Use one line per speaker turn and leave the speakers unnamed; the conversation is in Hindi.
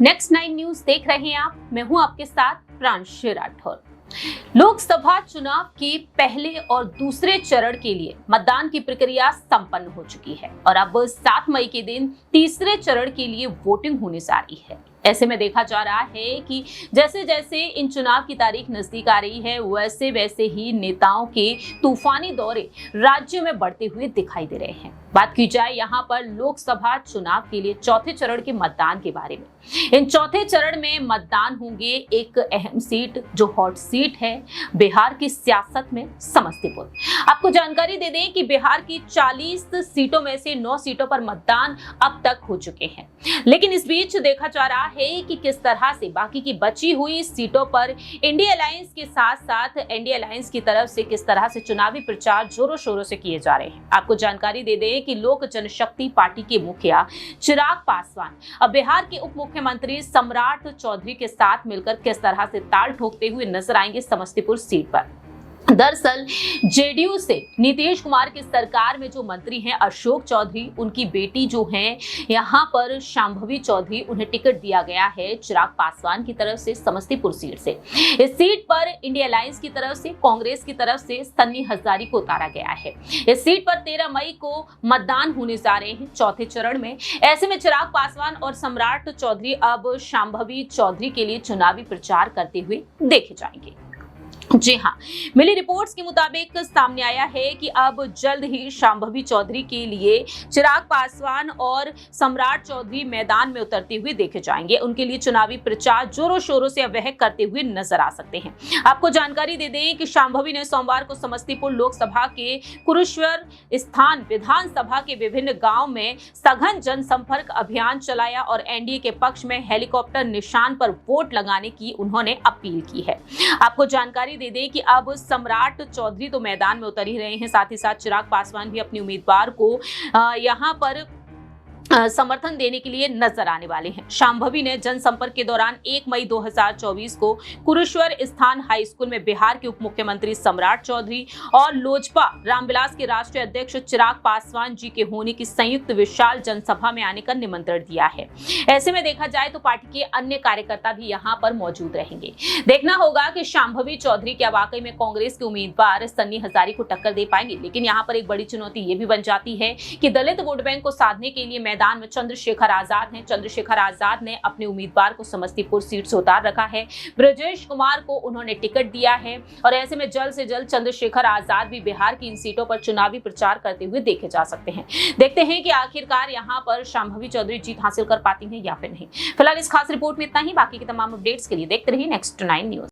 नेक्स्ट 9 न्यूज देख रहे हैं आप। मैं हूं आपके साथ प्रांशु राठौर। लोकसभा चुनाव के पहले और दूसरे चरण के लिए मतदान की प्रक्रिया संपन्न हो चुकी है और अब 7 मई के दिन तीसरे चरण के लिए वोटिंग होने जा रही है। ऐसे में देखा जा रहा है कि जैसे जैसे इन चुनाव की तारीख नजदीक आ रही है, वैसे वैसे ही नेताओं के तूफानी दौरे राज्य में बढ़ते हुए दिखाई दे रहे हैं। बात की जाए यहाँ पर लोकसभा चुनाव के लिए चौथे चरण के मतदान के बारे में। इन चौथे चरण में मतदान होंगे एक अहम सीट जो हॉट सीट है बिहार की सियासत में, समस्तीपुर। आपको जानकारी दे दें कि बिहार की 40 सीटों में से 9 सीटों पर मतदान अब तक हो चुके हैं, लेकिन इस बीच देखा जा रहा है कि किस तरह से बाकी की बची हुई सीटों पर इंडिया अलायंस के साथ साथ एनडीए अलायंस की तरफ से किस तरह से चुनावी प्रचार जोरों शोरों से किए जा रहे हैं। आपको जानकारी दे दें कि लोक जनशक्ति पार्टी के मुखिया चिराग पासवान अब बिहार के उप मुख्यमंत्री सम्राट चौधरी के साथ मिलकर किस तरह से ताल ठोकते हुए नजर आएंगे समस्तीपुर सीट पर। दरअसल जेडीयू से नीतीश कुमार की सरकार में जो मंत्री हैं अशोक चौधरी, उनकी बेटी जो हैं यहां पर शांभवी चौधरी, उन्हें टिकट दिया गया है चिराग पासवान की तरफ से समस्तीपुर सीट से। इस सीट पर इंडिया अलायंस की तरफ से, कांग्रेस की तरफ से सन्नी हजारी को उतारा गया है। इस सीट पर 13 मई को मतदान होने जा रहे हैं चौथे चरण में। ऐसे में चिराग पासवान और सम्राट चौधरी अब शांभवी चौधरी के लिए चुनावी प्रचार करते हुए देखे जाएंगे। जी हाँ, मिली रिपोर्ट्स के मुताबिक सामने आया है कि अब जल्द ही शांभवी चौधरी के लिए चिराग पासवान और सम्राट चौधरी मैदान में उतरते हुए देखे जाएंगे। उनके लिए चुनावी प्रचार जोरों शोरों से अब वह करते हुए नजर आ सकते हैं। आपको जानकारी दे दें कि शांभवी ने सोमवार को समस्तीपुर लोकसभा के कुरुश्वर स्थान विधानसभा के विभिन्न गांव में सघन जनसंपर्क अभियान चलाया और एनडीए के पक्ष में हेलीकॉप्टर निशान पर वोट लगाने की उन्होंने अपील की है। आपको जानकारी दे दें कि अब सम्राट चौधरी तो मैदान में उतर ही रहे हैं, साथ ही साथ चिराग पासवान भी अपनी उम्मीदवार को यहां पर समर्थन देने के लिए नजर आने वाले हैं। शांभवी ने जनसंपर्क के दौरान 1 मई 2024 को कुरुश्वर स्थान हाई स्कूल में बिहार के उप मुख्यमंत्री सम्राट चौधरी और लोजपा रामविलास के राष्ट्रीय अध्यक्ष चिराग पासवान जी के होने की संयुक्त विशाल जनसभा में आने का निमंत्रण दिया है। ऐसे में देखा जाए तो पार्टी के अन्य कार्यकर्ता भी यहां पर मौजूद रहेंगे। देखना होगा कि शांभवी चौधरी क्या वाकई में कांग्रेस के उम्मीदवार सन्नी हजारी को टक्कर दे पाएंगे। लेकिन यहाँ पर एक बड़ी चुनौती ये भी बन जाती है कि दलित वोट बैंक को साधने के लिए मैदान में चंद्रशेखर आजाद हैं। चंद्रशेखर आजाद ने अपने उम्मीदवार को समस्तीपुर सीट से उतार रखा है। ब्रजेश कुमार को उन्होंने टिकट दिया है और ऐसे में जल्द से जल्द चंद्रशेखर आजाद भी बिहार की इन सीटों पर चुनावी प्रचार करते हुए देखे जा सकते हैं। देखते हैं कि आखिरकार यहां पर शांभवी चौधरी जीत हासिल कर पाती हैं या फिर नहीं। फिलहाल इस खास रिपोर्ट में इतना ही। बाकी के तमाम अपडेट्स के लिए देखते रहिए नेक्स्ट 9 न्यूज।